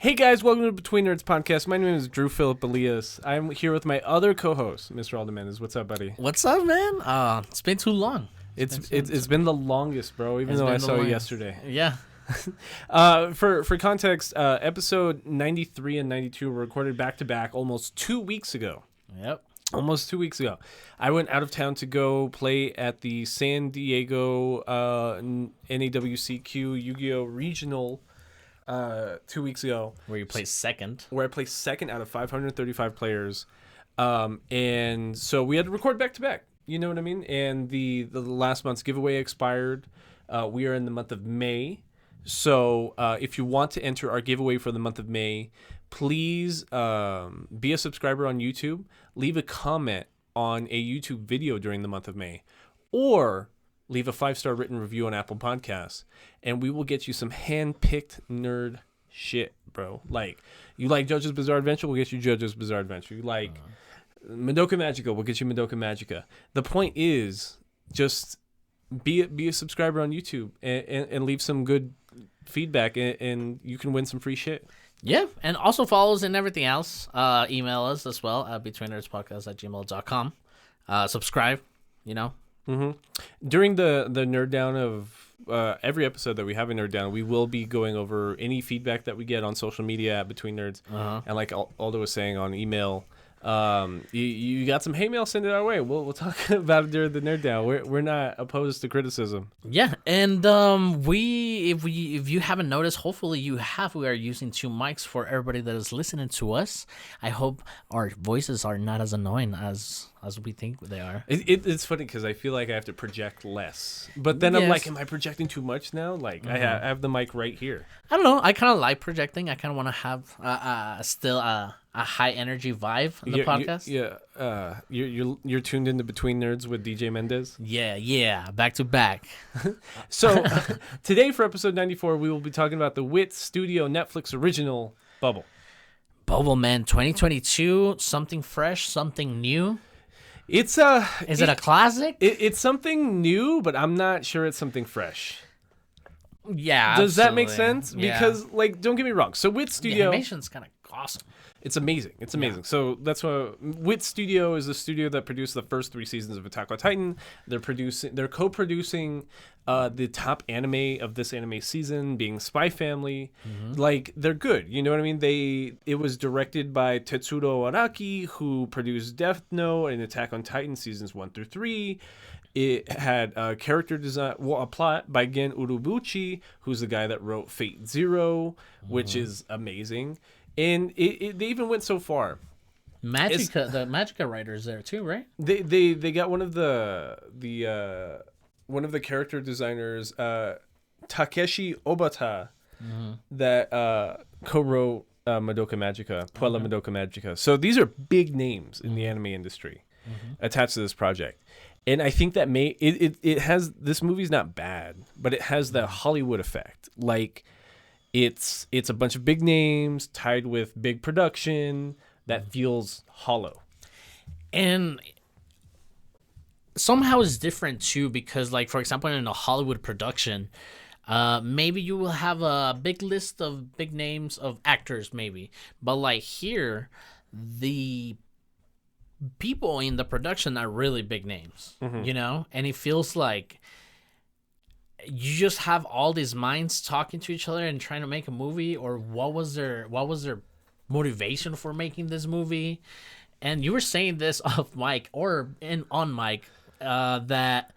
Hey guys, welcome to Between Nerds podcast. My name is Drew Philip Elias. I'm here with my other co-host, Mr. Alderman. What's up, buddy? What's up, man? It's been too long. It's been the longest, bro. Even though I saw you yesterday. Yeah. For context, episode 93 and 92 were recorded back to back almost 2 weeks ago. Yep. Almost 2 weeks ago. I went out of town to go play at the San Diego NAWCQ Yu-Gi-Oh! Regional 2 weeks ago. Where you placed second. Where I placed second out of 535 players. And so we had to record back to back. You know what I mean? And the last month's giveaway expired. We are in the month of May. So if you want to enter our giveaway for the month of May, please be a subscriber on YouTube. Leave a comment on a YouTube video during the month of May. Or leave a 5-star written review on Apple Podcasts. And we will get you some hand-picked nerd shit, bro. Like, you like JoJo's Bizarre Adventure? We'll get you JoJo's Bizarre Adventure. You like Madoka Magica? We'll get you Madoka Magica. The point is, just be a subscriber on YouTube and leave some good feedback, and you can win some free shit. Yeah, and also follow us and everything else. Email us as well at betweennerdspodcast@gmail.com. Subscribe, you know. Mm-hmm. During the Nerd Down of every episode that we have a Nerd Down, we will be going over any feedback that we get on social media at Between Nerds. And like Aldo was saying on email, you got some hate mail, send it our way. We'll talk about it during the Nerd Down. We're not opposed to criticism. Yeah, and if you haven't noticed, hopefully you have. We are using 2 mics for everybody that is listening to us. I hope our voices are not as annoying as we think they are. It's funny because I feel like I have to project less, but then I'm like, am I projecting too much now? Like I have the mic right here. I don't know. I kind of like projecting. I kind of want to have still a high energy vibe in the podcast. You're tuned into Between Nerds with DJ Mendez. Yeah, back to back. So today for episode 94, we will be talking about the WiT Studio Netflix original Bubble. Bubble, man, 2022, something fresh, something new. Is it a classic? It's something new, but I'm not sure it's something fresh. Yeah, does that make absolutely. sense? Because, like, don't get me wrong. So WiT Studio, the animation's kind of awesome. It's amazing. Yeah. So that's why WiT Studio is the studio that produced the first 3 seasons of Attack on Titan. They're co-producing the top anime of this anime season, being Spy Family. Like, they're good. You know what I mean? It was directed by Tetsuro Araki, who produced Death Note and Attack on Titan seasons 1 through 3. It had a character design, a plot by Gen Urobuchi, who's the guy that wrote Fate Zero, which is amazing. And they even went so far. The Magica writers there too, right? They got one of the character designers, Takeshi Obata, that co-wrote Madoka Magica, Puella Madoka Magica. So these are big names in the anime industry attached to this project. And I think that it has, this movie's not bad, but it has the Hollywood effect. Like, it's a bunch of big names tied with big production that feels hollow. And somehow it's different too, because, like, for example, in a Hollywood production, maybe you will have a big list of big names of actors, maybe. But like here, the people in the production are really big names, you know? And it feels like you just have all these minds talking to each other and trying to make a movie, or what was their motivation for making this movie? And you were saying this off mic or on mic, that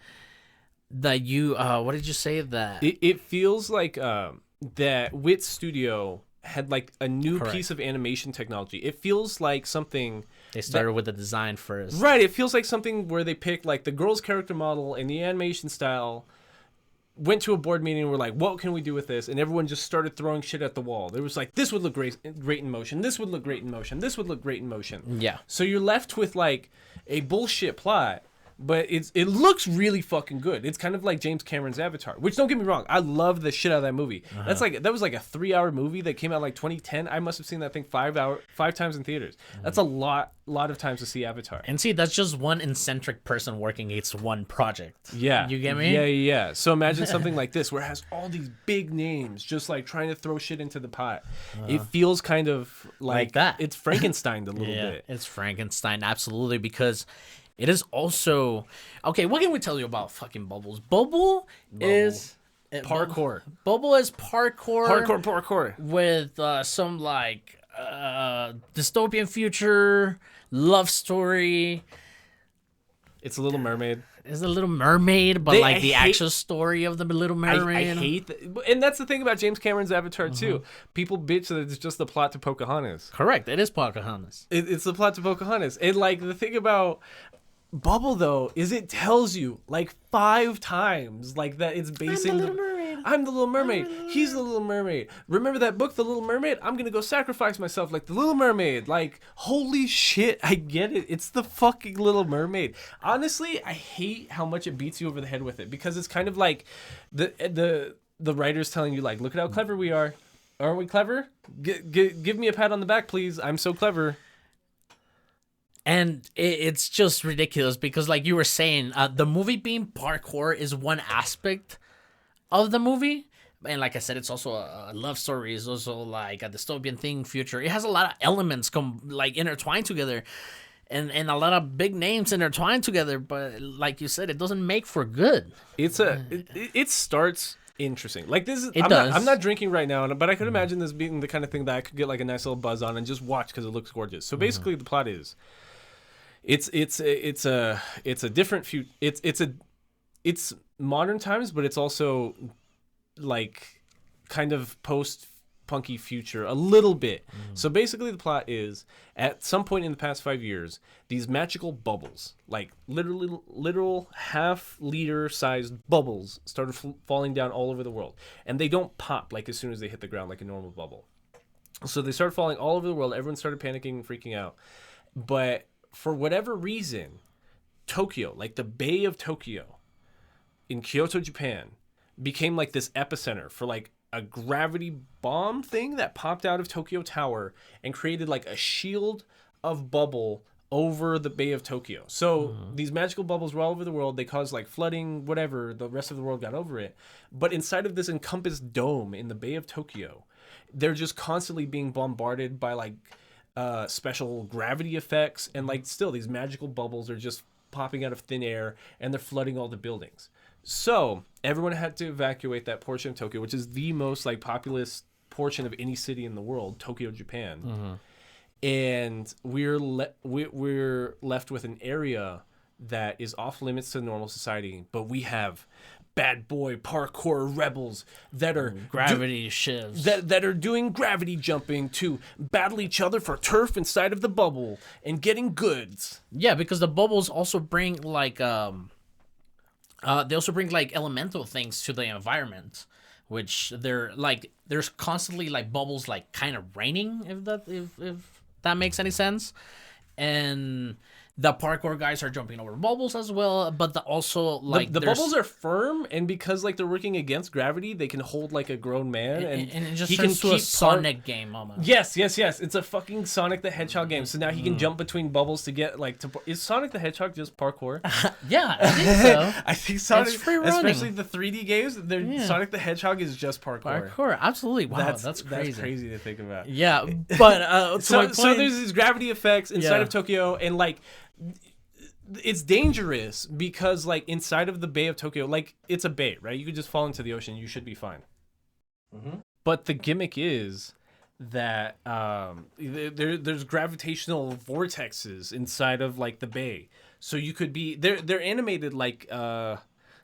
you what did you say that it feels like that WiT Studio had like a new piece of animation technology. It feels like something they started with the design first, right? It feels like something where they picked like the girl's character model and the animation style, went to a board meeting and were like, what can we do with this? And everyone just started throwing shit at the wall. There was like, this would look great in motion. This would look great in motion. This would look great in motion. Yeah. So you're left with like a bullshit plot, but it looks really fucking good. It's kind of like James Cameron's Avatar, which, don't get me wrong, I love the shit out of that movie. That was like a 3-hour movie that came out like 2010. I must have seen that thing 5 times in theaters. That's a lot of times to see Avatar. And see, that's just one eccentric person working against one project. Yeah. You get me? Yeah. So imagine something like this where it has all these big names just like trying to throw shit into the pot. It feels kind of like that. It's Frankenstein a little bit. It's Frankenstein, absolutely, because it is also... Okay, what can we tell you about fucking Bubbles? Bubble is... Parkour. Bubble is parkour. Parkour. With some, like, dystopian future, love story. It's a Little Mermaid. It's a Little Mermaid, but the actual story of the Little Mermaid. I hate that. And that's the thing about James Cameron's Avatar, too. People bitch that it's just the plot to Pocahontas. Correct. It is Pocahontas. It's the plot to Pocahontas. And, like, the thing about Bubble, though, is it tells you, like, 5 times, like, that it's basing... I'm the Little Mermaid. I'm the Little Mermaid. He's the Little Mermaid. Remember that book, The Little Mermaid? I'm going to go sacrifice myself like the Little Mermaid. Like, holy shit, I get it. It's the fucking Little Mermaid. Honestly, I hate how much it beats you over the head with it, because it's kind of like the writer's telling you, like, look at how clever we are. Aren't we clever? Give me a pat on the back, please. I'm so clever. And it's just ridiculous because, like you were saying, the movie being parkour is one aspect of the movie. And like I said, it's also a love story. It's also like a dystopian thing, future. It has a lot of elements intertwined together. And a lot of big names intertwined together. But like you said, it doesn't make for good. It starts interesting. Like this is I'm not drinking right now, but I could imagine this being the kind of thing that I could get like a nice little buzz on and just watch because it looks gorgeous. So basically the plot is it's a different it's modern times, but it's also like kind of post-punky future a little bit. So basically the plot is at some point in the past 5 years, these magical bubbles, like literal half-liter sized bubbles, started falling down all over the world. And they don't pop like as soon as they hit the ground like a normal bubble. So they started falling all over the world. Everyone started panicking and freaking out. But for whatever reason, Tokyo, like the Bay of Tokyo in Kyoto, Japan, became like this epicenter for like a gravity bomb thing that popped out of Tokyo Tower and created like a shield of bubble over the Bay of Tokyo. So these magical bubbles were all over the world. They caused like flooding, whatever. The rest of the world got over it. But inside of this encompassed dome in the Bay of Tokyo, they're just constantly being bombarded by like special gravity effects. And like still these magical bubbles are just popping out of thin air and they're flooding all the buildings. So everyone had to evacuate that portion of Tokyo, which is the most like populous portion of any city in the world, Tokyo, Japan. And we're left with an area that is off limits to normal society, but we have bad boy parkour rebels that are gravity shifts that are doing gravity jumping to battle each other for turf inside of the bubble and getting goods. Yeah, because the bubbles also bring like they also bring like elemental things to the environment, which they're like there's constantly like bubbles like kind of raining, if that makes any sense. And the parkour guys are jumping over bubbles as well, but also like the bubbles are firm, and because like they're working against gravity, they can hold like a grown man, and it just he turns can to keep a Sonic game almost. Yes. It's a fucking Sonic the Hedgehog game. So now he can jump between bubbles to get like to. Is Sonic the Hedgehog just parkour? Yeah, I think so. I think Sonic, it's free running. Especially the 3D games. Sonic the Hedgehog is just parkour. Parkour, absolutely. Wow, that's crazy. That's crazy to think about. Yeah, but so there's these gravity effects inside of Tokyo, and like. It's dangerous because like inside of the Bay of Tokyo, like it's a bay, right? You could just fall into the ocean. You should be fine. But the gimmick is that there's gravitational vortexes inside of like the bay. So you could be they're animated like a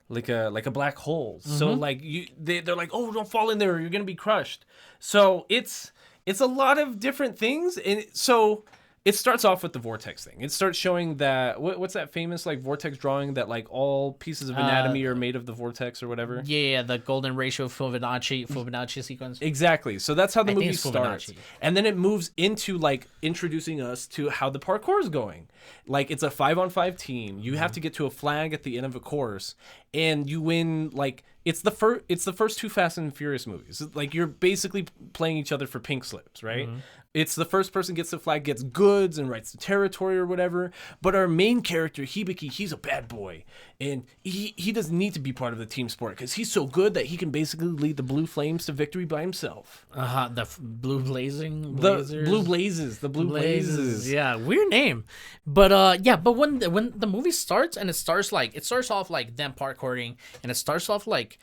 black hole. So like they're like, oh, don't fall in there, or you're gonna be crushed. So it's a lot of different things, and so it starts off with the vortex thing. It starts showing that what's that famous like vortex drawing that like all pieces of anatomy are made of the vortex or whatever. Yeah, the golden ratio Fibonacci sequence. Exactly. So that's how the movie think it's starts. Fibonacci. And then it moves into like introducing us to how the parkour is going. Like it's a 5-on-5 team. You have to get to a flag at the end of a course and you win like it's the first two Fast and Furious movies. Like you're basically playing each other for pink slips, right? It's the first person gets the flag, gets goods, and writes the territory or whatever. But our main character, Hibiki, he's a bad boy. And he doesn't need to be part of the team sport because he's so good that he can basically lead the Blue Flames to victory by himself. Blue Blazing The Blue Blazes. The Blue Blazes. Yeah, weird name. But but when the movie starts and it starts off like them parkouring and it starts off like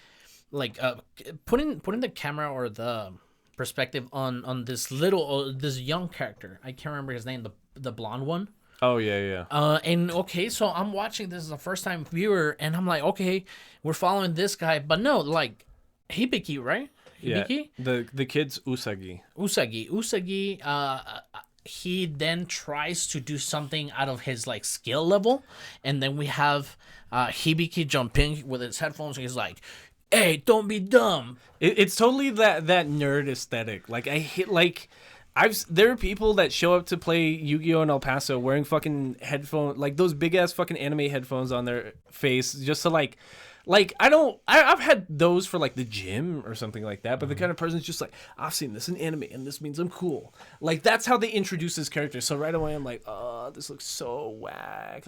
putting the camera or the perspective on this this young character. I can't remember his name, the blonde one. Oh yeah. And okay, so I'm watching this as a first time viewer and I'm like, okay, we're following this guy, but no, like Hibiki, right? Hibiki? Yeah. The kid's Usagi. He then tries to do something out of his like skill level, and then we have Hibiki jumping with his headphones and he's like, hey, don't be dumb. It's totally that nerd aesthetic. Like I hit like there are people that show up to play Yu-Gi-Oh! In El Paso wearing fucking headphones, like those big ass fucking anime headphones on their face, just to like I've had those for like the gym or something like that, but the kind of person's just like, I've seen this in anime and this means I'm cool. Like that's how they introduce this character. So right away I'm like, oh, this looks so whack.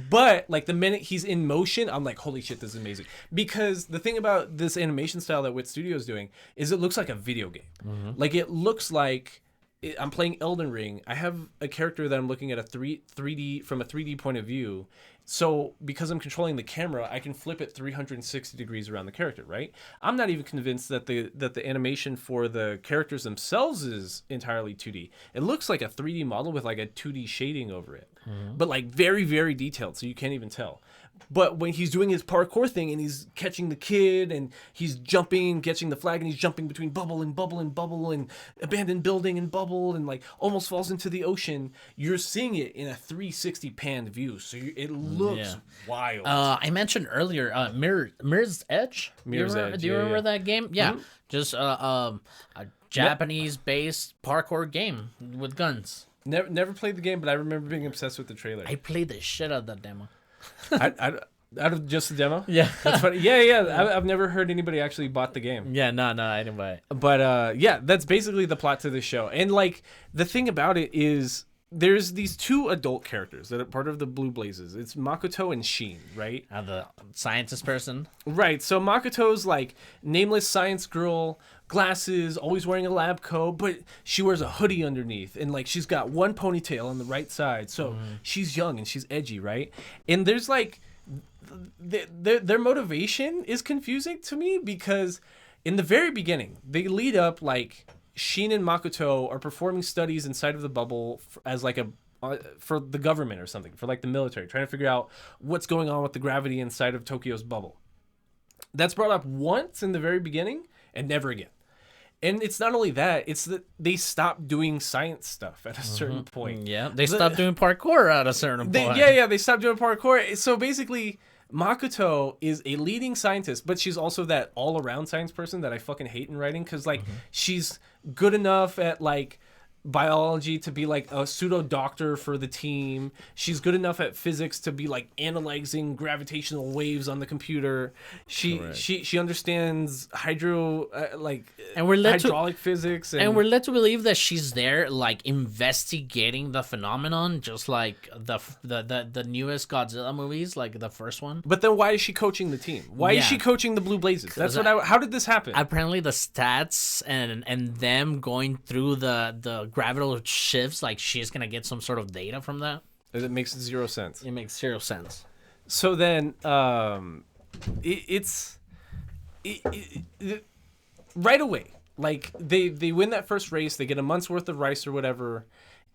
But like the minute he's in motion, I'm like, holy shit, this is amazing. Because the thing about this animation style that WiT Studio is doing is it looks like a video game. Like it looks like I'm playing Elden Ring. I have a character that I'm looking at a 3D from a 3D point of view. So because I'm controlling the camera, I can flip it 360 degrees around the character, right? I'm not even convinced that the animation for the characters themselves is entirely 2D. It looks like a 3D model with like a 2D shading over it, but like very, very detailed, so you can't even tell. But when he's doing his parkour thing and he's catching the kid and he's jumping, catching the flag, and he's jumping between bubble and bubble and bubble and abandoned building and bubble and like almost falls into the ocean, you're seeing it in a 360 panned view. So it looks wild. I mentioned earlier Mirror's Edge. Mirror's Edge. Do you remember that game? Yeah. Just a Japanese-based parkour game with guns. Never played the game, but I remember being obsessed with the trailer. I played the shit out of that demo. Out of just the demo? Yeah. That's funny. Yeah. I've never heard anybody actually bought the game. Yeah, no, I didn't buy it. But yeah, that's basically the plot to the show. And like the thing about it is there's these two adult characters that are part of the Blue Blazes. It's Makoto and Sheen, right? The scientist person. Right. So Makoto's like nameless science girl, glasses, always wearing a lab coat, but she wears a hoodie underneath and like she's got one ponytail on the right side. So she's young and she's edgy, right? And there's like their motivation is confusing to me because in the very beginning, they lead up like Sheen and Makoto are performing studies inside of the bubble as like for the government or something, for like the military, trying to figure out what's going on with the gravity inside of Tokyo's bubble. That's brought up once in the very beginning and never again. And it's not only that, it's that they stopped doing science stuff at a certain point. Yeah, they stopped doing parkour at a certain point. They stopped doing parkour. So basically, Makoto is a leading scientist, but she's also that all-around science person that I fucking hate in writing because, like, she's good enough at, like, biology to be like a pseudo doctor for the team. She's good enough at physics to be like analyzing gravitational waves on the computer. She understands hydraulic physics and we're led to believe that she's there like investigating the phenomenon, just like the newest Godzilla movies, like the first one. But then why is she coaching the team? Why is she coaching the Blue Blazes? That's how did this happen? Apparently the stats and them going through the gravitational shifts, like she's gonna get some sort of data from that. It makes zero sense. It makes zero sense. So then, right away, like they win that first race, they get a month's worth of rice or whatever,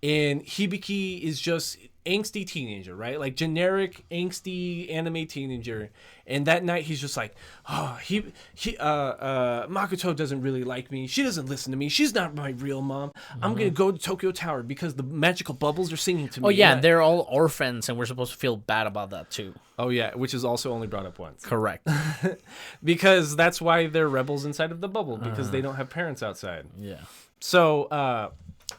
and Hibiki is just angsty teenager, right? Like generic angsty anime teenager. And that night he's just like, oh, Makoto doesn't really like me. She doesn't listen to me. She's not my real mom. I'm gonna go to Tokyo Tower because the magical bubbles are singing to me. Oh yeah, they're all orphans, and we're supposed to feel bad about that too. Oh yeah, which is also only brought up once. Correct. Because that's why they're rebels inside of the bubble, because they don't have parents outside. Yeah. So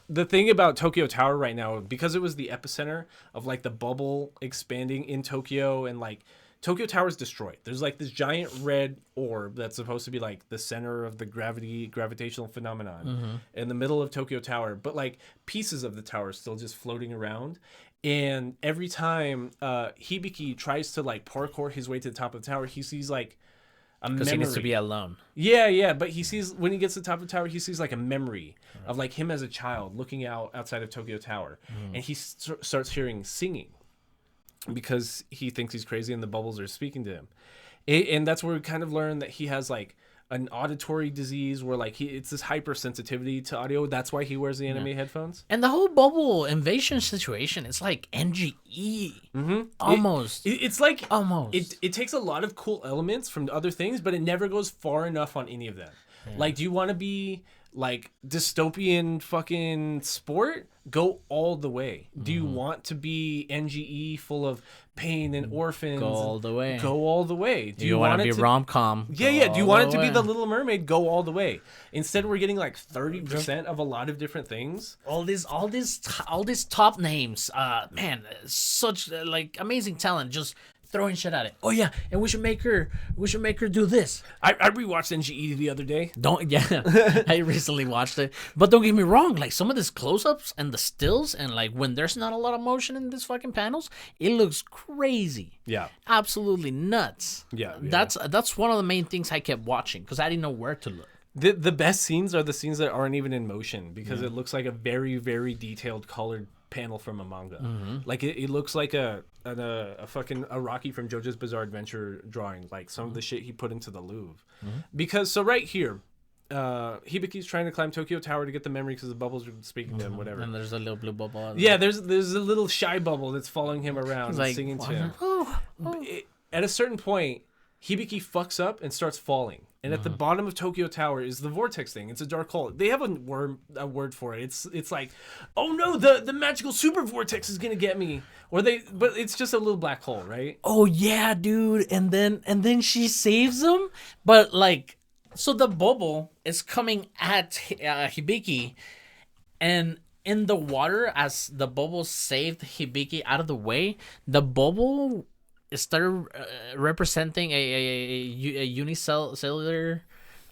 the thing about Tokyo Tower right now, because it was the epicenter of like the bubble expanding in Tokyo, and like Tokyo Tower is destroyed. There's like this giant red orb that's supposed to be like the center of the gravitational phenomenon in the middle of Tokyo Tower, but like pieces of the tower still just floating around. And every time Hibiki tries to like parkour his way to the top of the tower, he sees like a memory. Because he needs to be alone. Yeah, but he sees, when he gets to the top of the tower, he sees like a memory of like him as a child looking outside of Tokyo Tower, and he starts hearing singing because he thinks he's crazy and the bubbles are speaking to him. And that's where we kind of learn that he has like an auditory disease where like it's this hypersensitivity to audio. That's why he wears the anime headphones. And the whole bubble invasion situation, it's like NGE. Almost. It's like almost. It takes a lot of cool elements from other things, but it never goes far enough on any of them. Yeah. Like, do you want to be like dystopian fucking sport? Go all the way. Do you want to be NGE full of pain and orphans? Go all the way. Go all the way. Do you want to be rom-com? Yeah. Do you want it to be The Little Mermaid? Go all the way. Instead, we're getting like 30% of a lot of different things. All these top names. Man, such like amazing talent. Just throwing shit at it. Oh yeah, and we should make her do this. I rewatched NGE the other day. I recently watched it. But don't get me wrong, like some of these close-ups and the stills and like when there's not a lot of motion in these fucking panels, it looks crazy. Yeah. Absolutely nuts. Yeah. That's one of the main things I kept watching because I didn't know where to look. The best scenes are the scenes that aren't even in motion because it looks like a very, very detailed colored panel from a manga. Like it looks like a fucking Rocky from JoJo's Bizarre Adventure drawing, like some of the shit he put into the Louvre. Because so right here, Hibiki's trying to climb Tokyo Tower to get the memory because the bubbles are speaking to him, whatever. And there's a little blue bubble. Yeah, there's a little shy bubble that's following him around and like, singing to him. At a certain point, Hibiki fucks up and starts falling. And at the bottom of Tokyo Tower is the vortex thing. It's a dark hole. They have a word for it. It's like, oh no, the magical super vortex is gonna get me. But it's just a little black hole, right? Oh yeah, dude. And then she saves him. But like, so the bubble is coming at Hibiki, and in the water, as the bubble saved Hibiki out of the way, the bubble started representing a unicellular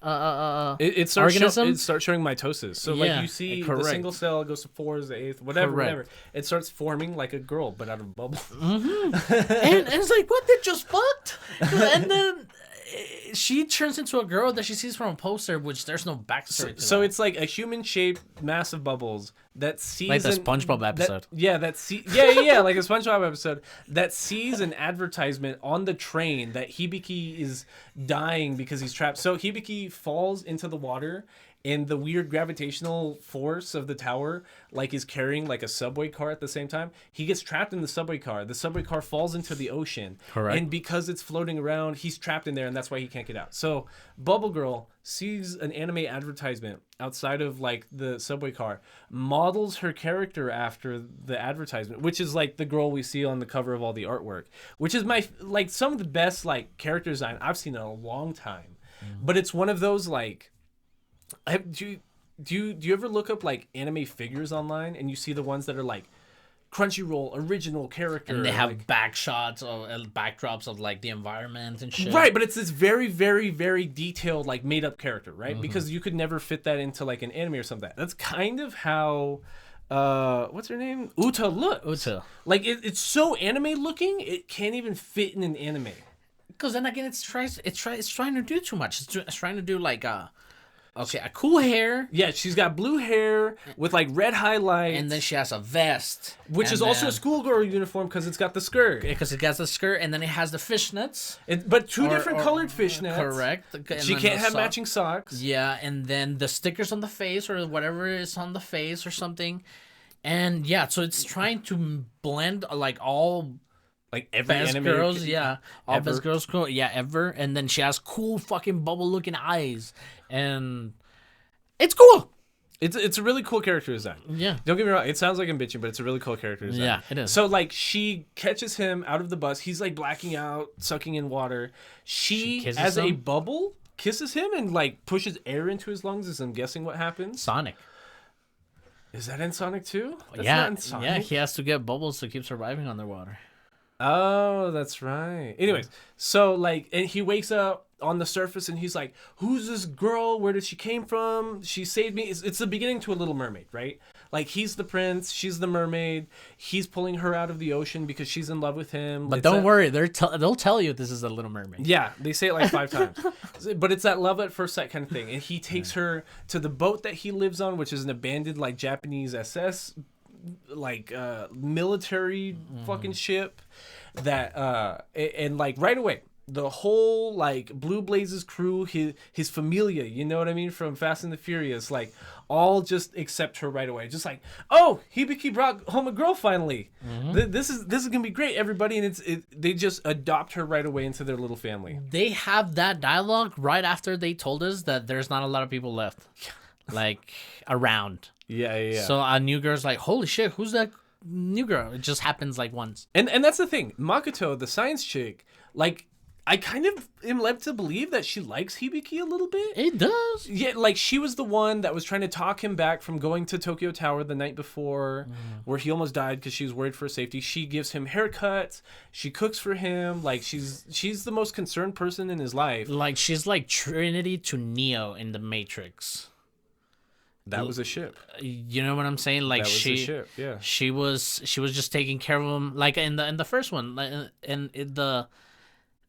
organism. It starts showing mitosis. So like you see the single cell goes to 4, the 8th, whatever. It starts forming like a girl, but out of a bubble. and it's like, what? They just fucked? And then she turns into a girl that she sees from a poster, which there's no backstory to. So it's like a human-shaped mass of bubbles that sees like the SpongeBob episode. Like a SpongeBob episode that sees an advertisement on the train that Hibiki is dying because he's trapped. So Hibiki falls into the water, and the weird gravitational force of the tower like is carrying like a subway car at the same time. He gets trapped in the subway car. The subway car falls into the ocean. Correct. And because it's floating around, he's trapped in there, and that's why he can't get out. So Bubble Girl sees an anime advertisement outside of like the subway car, models her character after the advertisement, which is like the girl we see on the cover of all the artwork, which is like some of the best like character design I've seen in a long time. But it's one of those like, do you ever look up like anime figures online and you see the ones that are like Crunchyroll original character, and they have like backshots or backdrops of like the environment and shit, right? But it's this very, very, very detailed like made up character, right? Because you could never fit that into like an anime or something. That's kind of how what's her name, Uta. Like it's so anime looking, it can't even fit in an anime. Because then again, it's trying to do too much. It's trying to do like a cool hair. Yeah, she's got blue hair with like red highlights, and then she has a vest, which is also a schoolgirl uniform because it's got the skirt. Because it got the skirt, and then it has the fishnets. But two different colored fishnets. Correct. And she can't have matching socks. Yeah, and then the stickers on the face or whatever is on the face or something. And yeah, so it's trying to blend like all Like every best animated girls, yeah, all ever. best girls, cool, yeah, ever. And then she has cool fucking bubble looking eyes, and it's cool. It's a really cool character design. Yeah, Don't get me wrong. It sounds like I'm bitching, but it's a really cool character design. yeah, it is. So like she catches him out of the bus. He's like blacking out, sucking in water. She kisses as a him? bubble kisses him and like pushes air into his lungs. Is I'm guessing what happens. Sonic. Is that in Sonic 2? That's Yeah, not in Sonic. yeah, he has to get bubbles to keep surviving underwater. Oh, that's right. Anyways, so like, and he wakes up on the surface and he's like, "Who's this girl? Where did she came from? She saved me." It's the beginning to a Little Mermaid, right? Like he's the prince, she's the mermaid. He's pulling her out of the ocean because she's in love with him. But It's don't that- worry, they'll tell you this is a Little Mermaid. Yeah, they say it like 5 times. But it's that love at first sight kind of thing. And he takes her to the boat that he lives on, which is an abandoned like Japanese SS like military fucking ship that and like right away the whole like Blue Blazes crew, his familia, you know what I mean, from Fast and the Furious, like all just accept her right away, just like, oh, Hibiki brought home a girl finally. This is gonna be great, everybody. And they just adopt her right away into their little family. They have that dialogue right after they told us that there's not a lot of people left, like around. Yeah. So a new girl's like, holy shit, who's that new girl? It just happens like once. And that's the thing, Makoto, the science chick, like I kind of am led to believe that she likes Hibiki a little bit. It does. Yeah, like she was the one that was trying to talk him back from going to Tokyo Tower the night before, where he almost died because she was worried for his safety. She gives him haircuts. She cooks for him. Like she's the most concerned person in his life. Like she's like Trinity to Neo in the Matrix. That was a ship. You know what I'm saying? Like That was she a ship. Yeah. she was just taking care of him, like in the first one, like, and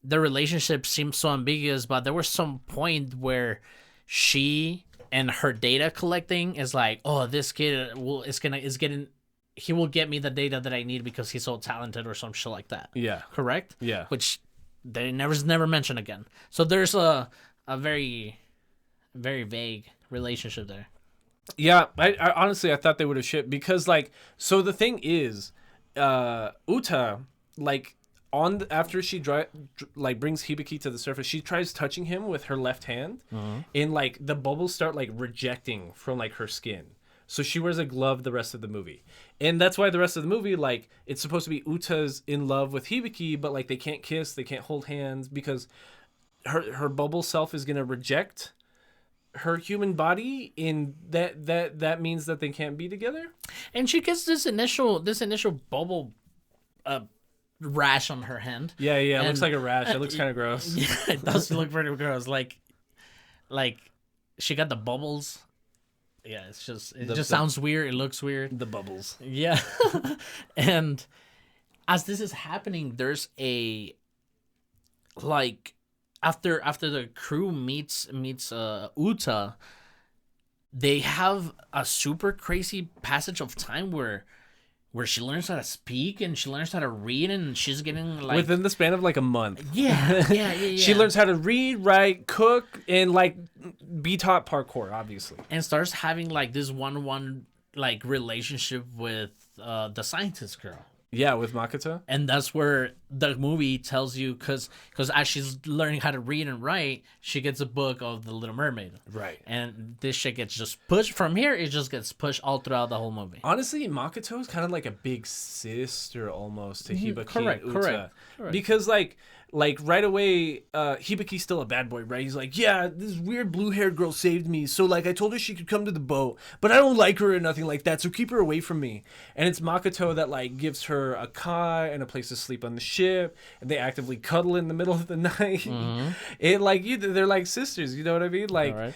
the relationship seemed so ambiguous, but there was some point where she and her data collecting is like, oh, this kid he will get me the data that I need because he's so talented or some shit like that. Yeah. Correct? Yeah. Which they never mention again. So there's a very, very vague relationship there. Yeah, I honestly I thought they would have shipped because like, so the thing is, Uta, like after she like brings Hibiki to the surface, she tries touching him with her left hand, and like the bubbles start like rejecting from like her skin. So she wears a glove the rest of the movie, and that's why the rest of the movie, like, it's supposed to be Uta's in love with Hibiki, but like they can't kiss, they can't hold hands because her bubble self is gonna reject her human body, in that means that they can't be together. And she gets this initial bubble rash on her hand. Yeah, it looks And- like a rash. It looks kind of gross. Yeah, it does look pretty gross. Like she got the bubbles. Yeah, it just sounds weird. It looks weird. The bubbles. Yeah. And as this is happening, there's a like after the crew meets Uta, they have a super crazy passage of time where she learns how to speak and she learns how to read, and she's getting like Within the span of like a month. yeah. She learns how to read, write, cook, and like be taught parkour, obviously. and starts having like this one like relationship with the scientist girl. Yeah, with Makoto. And that's where the movie tells you, because as she's learning how to read and write, she gets a book of the Little Mermaid. Right. And this shit gets just pushed from here. It just gets pushed all throughout the whole movie. Honestly, Makoto is kind of like a big sister almost to Hibiki and Uta. Correct. Because like right away, Hibiki's still a bad boy, right? He's like, yeah, this weird blue-haired girl saved me, so like I told her she could come to the boat, but I don't like her or nothing like that, so keep her away from me. And it's Makoto that like gives her a cot and a place to sleep on the ship, and they actively cuddle in the middle of the night. It like they're like sisters, you know what I mean? Like, Alright.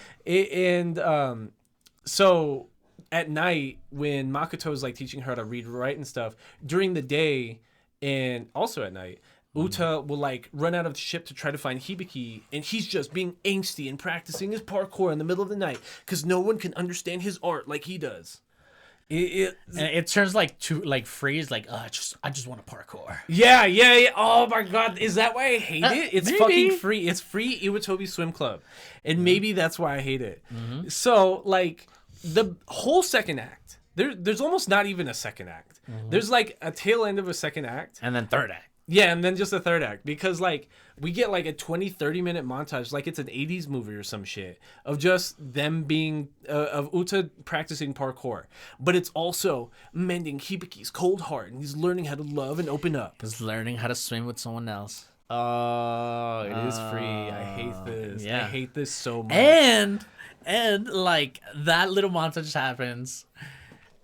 So at night when Makoto is like teaching her how to read, write, and stuff during the day, and also at night, Uta will like run out of the ship to try to find Hibiki, and he's just being angsty and practicing his parkour in the middle of the night because no one can understand his art like he does. And it turns like to like freeze, like I just want to parkour. Yeah. Oh my god, is that why I hate it? It's maybe. fucking free. It's free Iwatobi Swim Club, and maybe that's why I hate it. So like the whole second act there's almost not even a second act. There's like a tail end of a second act. And then third act. Yeah, and then just a third act, because like we get like a 20-30 minute montage like it's an 80s movie or some shit of just them being of Uta practicing parkour, but it's also mending Hibiki's cold heart, and he's learning how to love and open up. He's learning how to swim with someone else. Oh, it is free. I hate this. Yeah. I hate this so much. And like that little montage happens,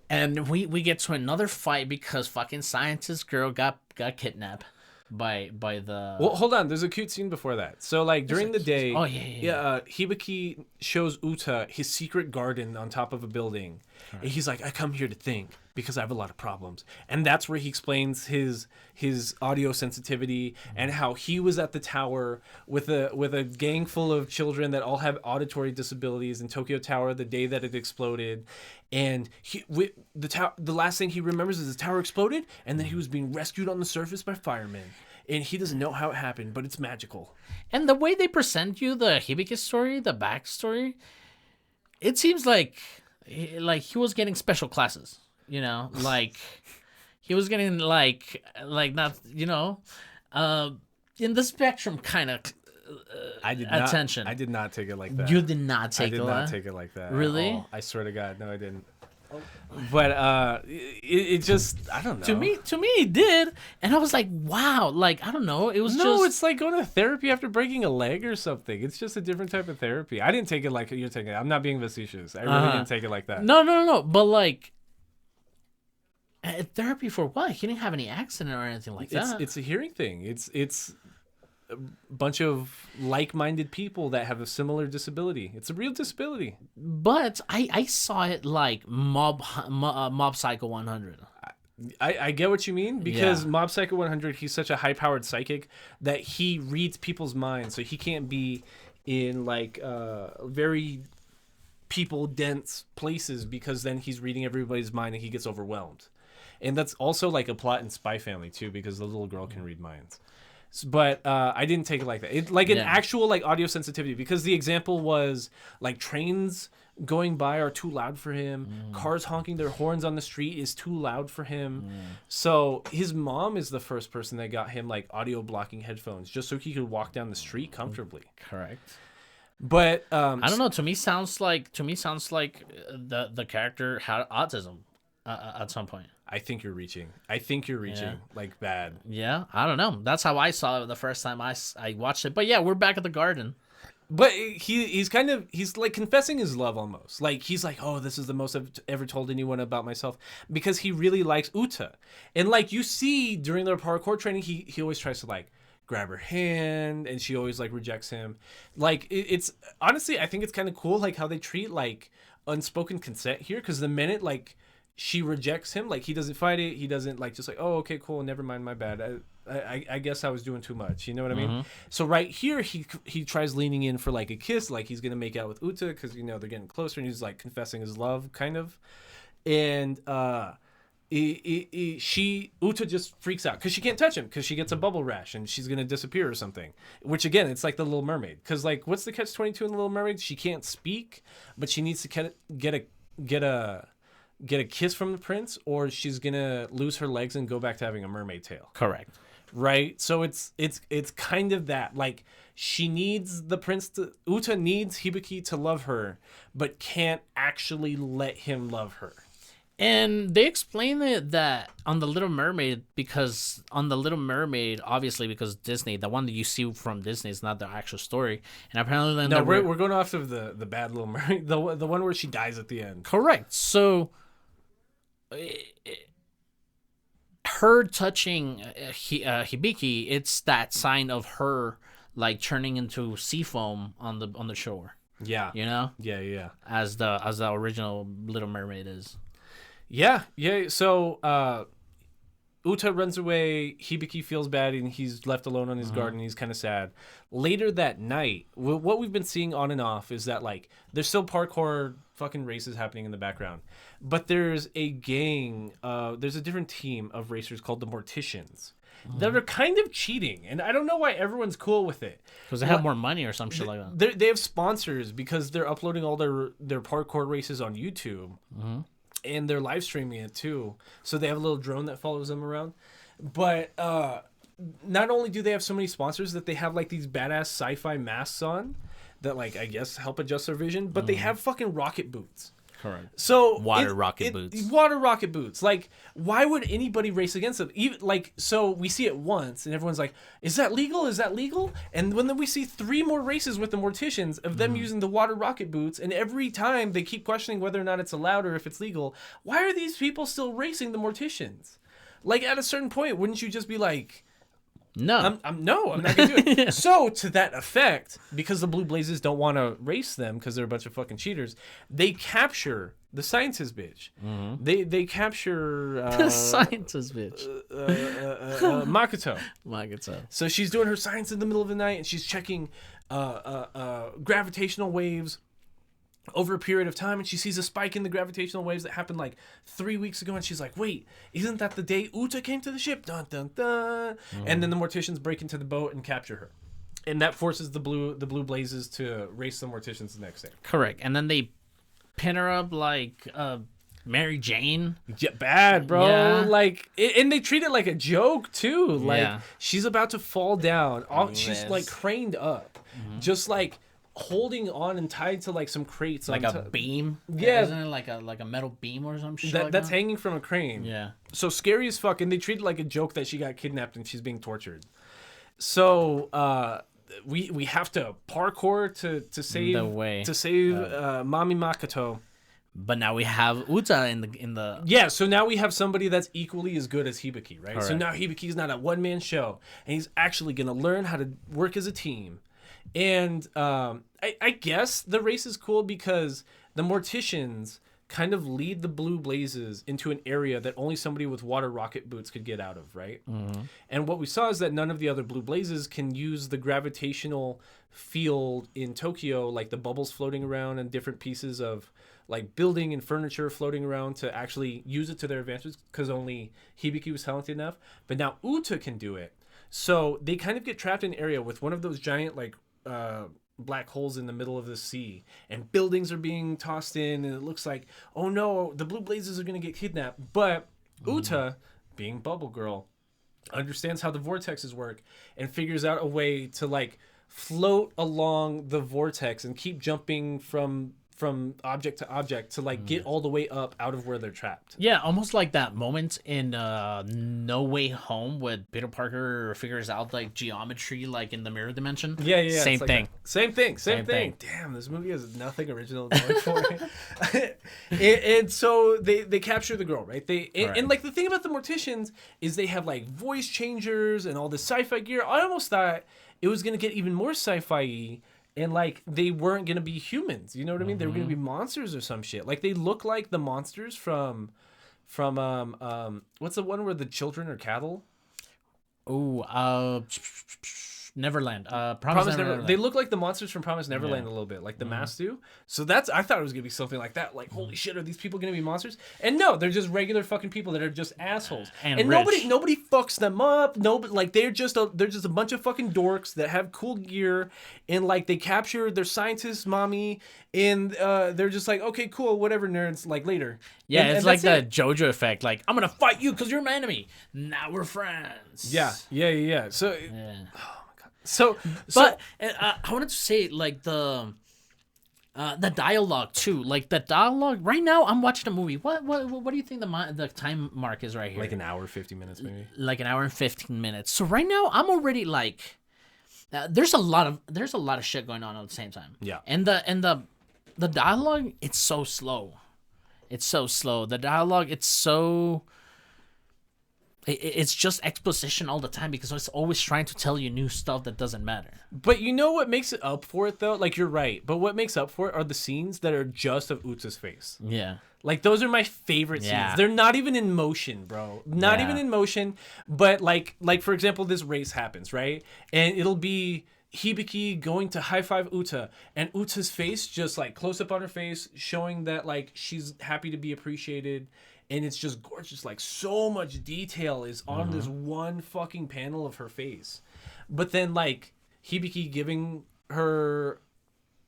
and we get to another fight because fucking scientist girl got kidnapped by the. Well, hold on. There's a cute scene before that. So, like, during the day, Hibiki shows Uta his secret garden on top of a building. Right. And he's like, I come here to think because I have a lot of problems. And that's where he explains his audio sensitivity and how he was at the tower with a gang full of children that all have auditory disabilities in Tokyo Tower the day that it exploded. And the last thing he remembers is the tower exploded, and then he was being rescued on the surface by firemen. And he doesn't know how it happened, but it's magical. And the way they present you the Hibiki story, the backstory, it seems like he was getting special classes, you know, like he was getting like not, you know, in the spectrum kind of attention. I did not take it like that. You did not take it. I did not take it like that. Really? I swear to God, no, I didn't. But it just, I don't know. To me, it did, and I was like, wow, like I don't know. It was it's like going to therapy after breaking a leg or something. It's just a different type of therapy. I didn't take it like you're taking it. I'm not being facetious. I really didn't take it like that. No. But like, therapy for what? He didn't have any accident or anything like that. It's a hearing thing. It's a bunch of like-minded people that have a similar disability. It's a real disability. But I saw it like Mob Psycho 100. I get what you mean, because Mob Psycho 100, he's such a high-powered psychic that he reads people's minds, so he can't be in like very people-dense places, because then he's reading everybody's mind and he gets overwhelmed. And that's also like a plot in Spy Family too, because the little girl can read minds. But I didn't take it like that. It like an actual like audio sensitivity, because the example was like trains going by are too loud for him. Cars honking their horns on the street is too loud for him. So his mom is the first person that got him like audio blocking headphones just so he could walk down the street comfortably. Correct. But I don't know. To me, sounds like the character had autism at some point. I think you're reaching. Like bad. Yeah, I don't know. That's how I saw it the first time I watched it. But yeah, we're back at the garden. But he's like confessing his love almost. Like he's like, oh, this is the most I've ever told anyone about myself, because he really likes Uta. And like you see during their parkour training, he always tries to like grab her hand, and she always like rejects him. Like it's honestly, I think it's kind of cool like how they treat like unspoken consent here, because the minute like she rejects him, like he doesn't fight it, he doesn't like just like, oh, okay, cool, never mind, my bad, I guess I was doing too much, you know what I mean? So right here he tries leaning in for like a kiss, like he's gonna make out with Uta, because you know they're getting closer, and he's like confessing his love kind of. And Uta just freaks out because she can't touch him, because she gets a bubble rash and she's gonna disappear or something, which again, it's like the Little Mermaid, because like what's the catch-22 in the Little Mermaid? She can't speak, but she needs to get a kiss from the prince, or she's gonna lose her legs and go back to having a mermaid tail. Correct. Right? So it's kind of that. Like she needs the prince to, Uta needs Hibiki to love her, but can't actually let him love her. And they explain it that on the Little Mermaid, because on the Little Mermaid, obviously because Disney, the one that you see from Disney is not the actual story, and apparently then we're going off of the bad Little Mermaid, the one where she dies at the end. Correct. So her touching Hibiki, it's that sign of her like turning into sea foam on the shore. Yeah. You know? Yeah. As the original Little Mermaid is. Yeah. So Uta runs away, Hibiki feels bad, and he's left alone on his garden. He's kind of sad. Later that night, what we've been seeing on and off is that like there's still parkour fucking races happening in the background, but there's a gang, there's a different team of racers called the Morticians that are kind of cheating, and I don't know why everyone's cool with it. Because they have more money or some shit like that. They have sponsors because they're uploading all their parkour races on YouTube. and they're live streaming it too. So they have a little drone that follows them around. But not only do they have so many sponsors that they have like these badass sci-fi masks on that like I guess help adjust their vision, but they have fucking rocket boots. Correct. So Water rocket boots. Water rocket boots. Like, why would anybody race against them? Even like, so we see it once, and everyone's like, "Is that legal? Is that legal?" And then we see 3 more races with the Morticians of them using the water rocket boots, and every time they keep questioning whether or not it's allowed or if it's legal. Why are these people still racing the Morticians? Like, at a certain point, wouldn't you just be like, No. I'm not gonna do it. So to that effect, because the Blue Blazes don't want to race them because they're a bunch of fucking cheaters, they capture the scientist bitch. They capture The scientist bitch. Makoto. So she's doing her science in the middle of the night, and she's checking gravitational waves over a period of time, and she sees a spike in the gravitational waves that happened like 3 weeks ago, and she's like, wait, isn't that the day Uta came to the ship? Dun dun dun. And then the Morticians break into the boat and capture her, and that forces the blue Blazes to race the Morticians the next day. Correct. And then they pin her up like Mary Jane. Yeah, bad, bro. Yeah. Like, and they treat it like a joke too. Like, Yeah. she's about to fall down. She's like craned up, just like holding on and tied to like some crates, Like on a beam. Yeah. Isn't it like a metal beam or some shit? that's hanging from a crane. Yeah. So scary as fuck, and they treat it like a joke that she got kidnapped and she's being tortured. So we have to parkour to save The way. Mami Makoto. But now we have Uta in the Yeah, so now we have somebody that's equally as good as Hibiki, right? So Correct. now Hibiki's not a one-man show, and he's actually going to learn how to work as a team. And I guess the race is cool because the Morticians kind of lead the Blue Blazes into an area that only somebody with water rocket boots could get out of, right? And what we saw is that none of the other Blue Blazes can use the gravitational field in Tokyo, like the bubbles floating around and different pieces of like building and furniture floating around, to actually use it to their advantage, because only Hibiki was talented enough. But now Uta can do it. So they kind of get trapped in an area with one of those giant like black holes in the middle of the sea, and buildings are being tossed in, and it looks like, oh no, the Blue Blazes are going to get kidnapped. But Uta, being Bubble Girl, understands how the vortexes work and figures out a way to like float along the vortex and keep jumping from object to object to like get all the way up out of where they're trapped. Yeah, almost like that moment in No Way Home when Peter Parker figures out like geometry like in the mirror dimension. Yeah. Same it's like thing. Same thing. Damn, this movie has nothing original going for it. and so they capture the girl, right? And like the thing about the Morticians is they have like voice changers and all this sci-fi gear. I almost thought it was gonna get even more sci-fi-y. And, like, they weren't going to be humans. You know what I mean? They were going to be monsters or some shit. Like, they look like the monsters from what's the one where the children are cattle? Oh, Neverland. Promise Neverland. They look like the monsters from Promise Neverland a little bit, like the masks do. So I thought it was gonna be something like that. Like, holy shit, are these people gonna be monsters? And no, they're just regular fucking people that are just assholes. And nobody fucks them up. Nobody, like, they're just a bunch of fucking dorks that have cool gear, and like they capture their scientist mommy, and they're just like, okay, cool, whatever, nerds. Like later. Yeah, and it's like the JoJo effect. Like, I'm gonna fight you because you're my enemy. Now we're friends. Yeah. So. Yeah. But I wanted to say like the dialogue too. Like the dialogue right now. I'm watching a movie. What do you think the time mark is right here? Like an hour, 50 minutes, maybe. Like an hour and 15 minutes. So right now I'm already like, there's a lot of shit going on at the same time. Yeah. And the dialogue, it's so slow. It's so slow. The dialogue, it's just exposition all the time because it's always trying to tell you new stuff that doesn't matter. But you know what makes it up for it, though? Like, you're right. But what makes up for it are the scenes that are just of Uta's face. Yeah. Like, those are my favorite scenes. Yeah. They're not even in motion, bro. Not even in motion. But, like for example, this race happens, right? And it'll be Hibiki going to high-five Uta. And Uta's face, just, like, close up on her face, showing that, like, she's happy to be appreciated. And it's just gorgeous. Like, so much detail is on this one fucking panel of her face. But then, like, Hibiki giving her...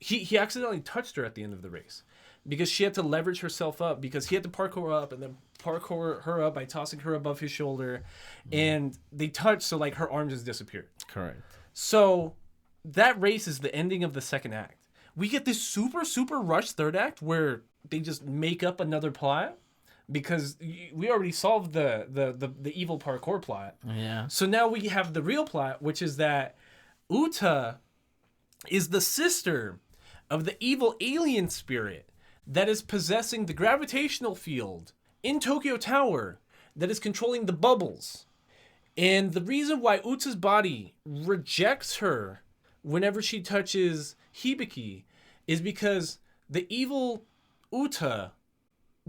He accidentally touched her at the end of the race. because she had to leverage herself up because he had to parkour up and then parkour her up by tossing her above his shoulder, and they touched, so like her arm just disappeared. Correct. So that race is the ending of the second act. We get this super rushed third act where they just make up another plot because we already solved the evil parkour plot. Yeah. So now we have the real plot, which is that Uta is the sister of the evil alien spirit that is possessing the gravitational field in Tokyo Tower that is controlling the bubbles. And the reason why Uta's body rejects her whenever she touches Hibiki is because the evil Uta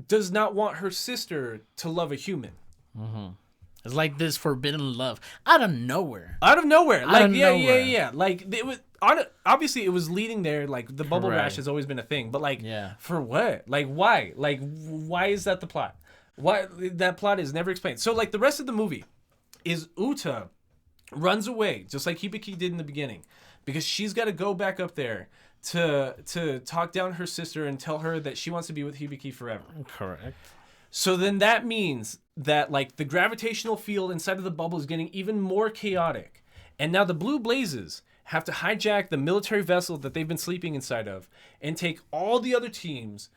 does not want her sister to love a human. It's like this forbidden love out of nowhere. Out of nowhere. Like, nowhere. yeah. Like, it was obviously it was leading there. Like, the bubble rash has always been a thing. But, like, for what? Like, why? Like, why is that the plot? Why? That plot is never explained. So, like, the rest of the movie is Uta runs away, just like Hibiki did in the beginning, because she's got to go back up there to talk down her sister and tell her that she wants to be with Hibiki forever. Correct. So then that means that like the gravitational field inside of the bubble is getting even more chaotic. And now the Blue Blazes have to hijack the military vessel that they've been sleeping inside of and take all the other teams,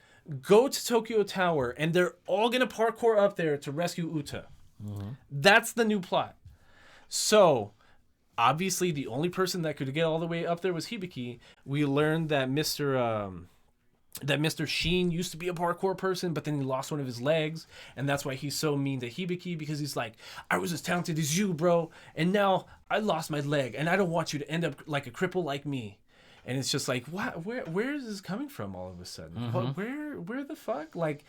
go to Tokyo Tower, and they're all going to parkour up there to rescue Uta. That's the new plot. So obviously the only person that could get all the way up there was Hibiki. We learned that Mr. Sheen used to be a parkour person, but then he lost one of his legs, and that's why he's so mean to Hibiki, because he's like, I was as talented as you, bro, and now I lost my leg, and I don't want you to end up like a cripple like me. And it's just like, what? Where is this coming from all of a sudden? Where the fuck? Like,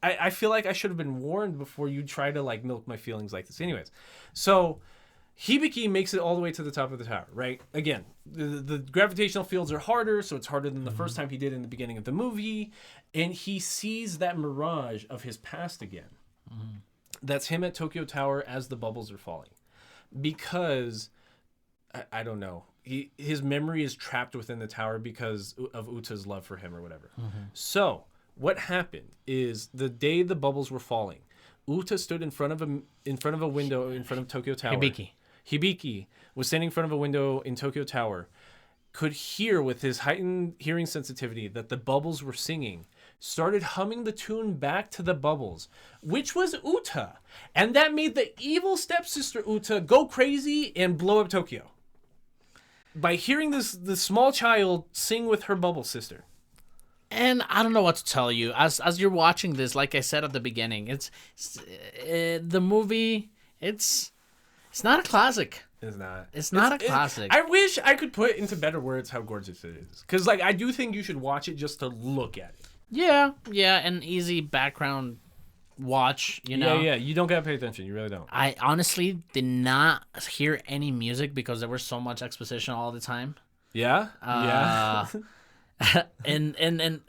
I feel like I should have been warned before you try to like milk my feelings like this. Anyways, so Hibiki makes it all the way to the top of the tower, right? Again, the gravitational fields are harder, so it's harder than the first time he did in the beginning of the movie. And he sees that mirage of his past again. That's him at Tokyo Tower as the bubbles are falling. Because, I don't know, his memory is trapped within the tower because of Uta's love for him or whatever. So, what happened is the day the bubbles were falling, Uta stood in front of a window in front of Tokyo Tower. Hibiki was standing in front of a window in Tokyo Tower, could hear with his heightened hearing sensitivity that the bubbles were singing, started humming the tune back to the bubbles, which was Uta. And that made the evil stepsister Uta go crazy and blow up Tokyo. By hearing this small child sing with her bubble sister. And I don't know what to tell you. As you're watching this, like I said at the beginning, it's the movie, it's not a classic. It's not. It's not a classic. I wish I could put into better words how gorgeous it is. Because, like, I do think you should watch it just to look at it. Yeah, an easy background watch, you know? Yeah, you don't gotta pay attention. You really don't. I honestly did not hear any music because there was so much exposition all the time. Yeah? Yeah. and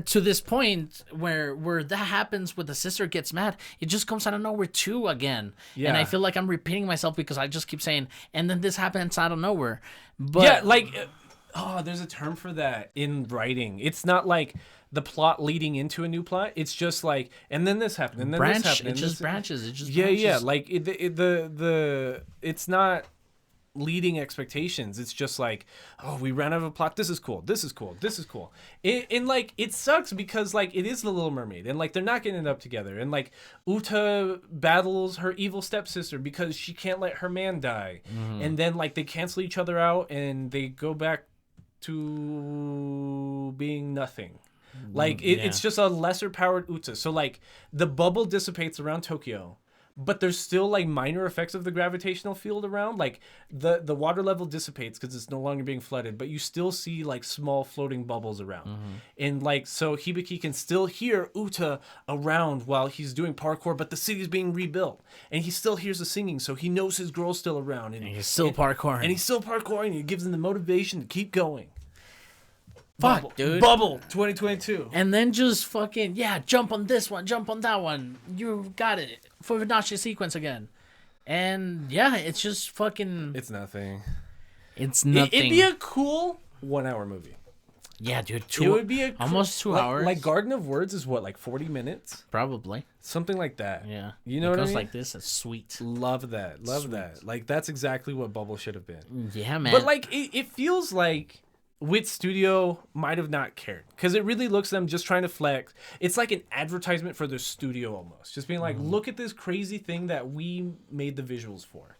to this point where that happens, where the sister gets mad, it just comes out of nowhere too again. Yeah. And I feel like I'm repeating myself because I just keep saying, and then this happens out of nowhere. But yeah, like, there's a term for that in writing. It's not like the plot leading into a new plot. It's just like, and then this happened, and then this happened. It just branches. It just branches. Yeah. Like it's not leading expectations. It's just like, oh, we ran out of a plot. This is cool. And like, it sucks because like it is the Little Mermaid, and like they're not getting it up together, and like Uta battles her evil stepsister because she can't let her man die, and then like they cancel each other out and they go back to being nothing. Like it's just a lesser powered Uta. So like the bubble dissipates around Tokyo, but there's still like minor effects of the gravitational field around. Like the water level dissipates because it's no longer being flooded, but you still see like small floating bubbles around. And like, so Hibiki can still hear Uta around while he's doing parkour, but the city's being rebuilt, and he still hears the singing, so he knows his girl's still around, and he's still parkouring. And he's still parkouring, and it gives him the motivation to keep going. Fuck, Bubble, dude. Bubble 2022. And then just fucking, jump on this one, jump on that one. You got it. Fibonacci sequence again. And yeah, it's just fucking... It's nothing. It's nothing. It'd be a cool 1 hour movie. Yeah, dude. It would be almost 2 hours. Like Garden of Words is what, like 40 minutes? Probably. Something like that. Yeah. You know what I mean? like this. It's sweet. Love that. Love that. Like, that's exactly what Bubble should have been. Yeah, man. But, like, it feels like WiT Studio might have not cared. Because it really looks them just trying to flex. It's like an advertisement for their studio almost. Just being like, look at this crazy thing that we made the visuals for.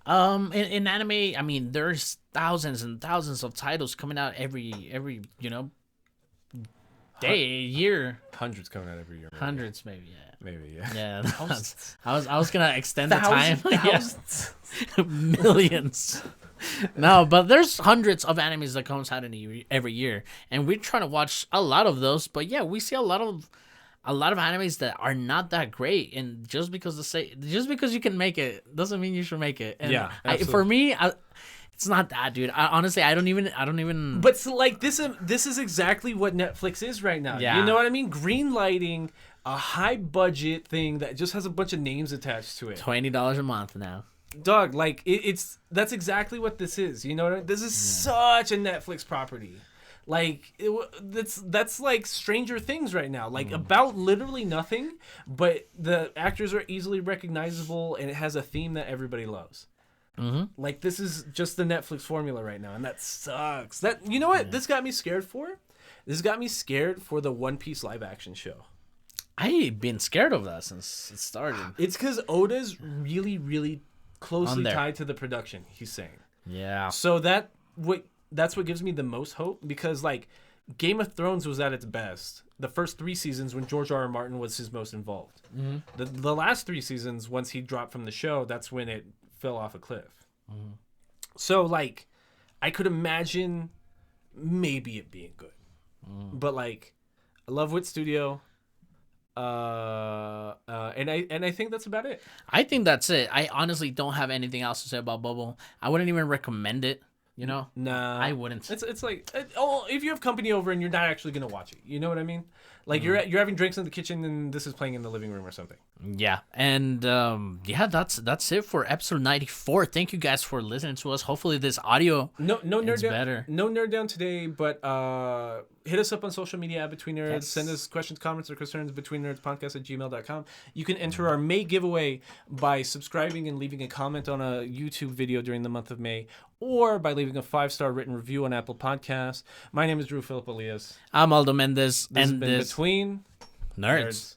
In anime, I mean, there's thousands and thousands of titles coming out every year. Hundreds coming out every year. Maybe. Hundreds, maybe. Yeah. Maybe, yeah. Yeah. I was gonna extend the time. Thousands. Millions. No, but there's hundreds of animes that comes out every year, and we're trying to watch a lot of those. But yeah, we see a lot of animes that are not that great, and just because you can make it doesn't mean you should make it. And yeah, for me, it's not that, dude. Honestly, I don't even. But so, like this is exactly what Netflix is right now. Yeah. You know what I mean? Green lighting a high budget thing that just has a bunch of names attached to it. $20 a month now. Dog, like that's exactly what this is. You know what I mean? This is such a Netflix property. Like that's like Stranger Things right now. Like about literally nothing, but the actors are easily recognizable and it has a theme that everybody loves. Like this is just the Netflix formula right now, and that sucks. That you know what this got me scared for? This got me scared for the One Piece live action show. I've been scared of that since it started. It's because Oda's really, really closely tied to the production. He's saying. Yeah. So that's what gives me the most hope, because like Game of Thrones was at its best the first 3 seasons when George R.R. Martin was his most involved. The last 3 seasons, once he dropped from the show, that's when it fell off a cliff. So like I could imagine maybe it being good, but like I love WiT Studio, and I think that's about it. I think that's it. I honestly don't have anything else to say about Bubble. I wouldn't even recommend it. You know? Nah, I wouldn't. It's like if you have company over and you're not actually gonna watch it, you know what I mean? Like you're having drinks in the kitchen and this is playing in the living room or something. Yeah, and that's it for episode 94. Thank you guys for listening to us. Hopefully this audio no nerd down, better. No nerd down today, but hit us up on social media at Between Nerds. Yes. Send us questions, comments, or concerns betweennerdspodcast@gmail.com. You can enter our May giveaway by subscribing and leaving a comment on a YouTube video during the month of May, or by leaving a 5-star written review on Apple Podcasts. My name is Drew Philip Elias. I'm Aldo Mendez, This has and been this Between Nerds.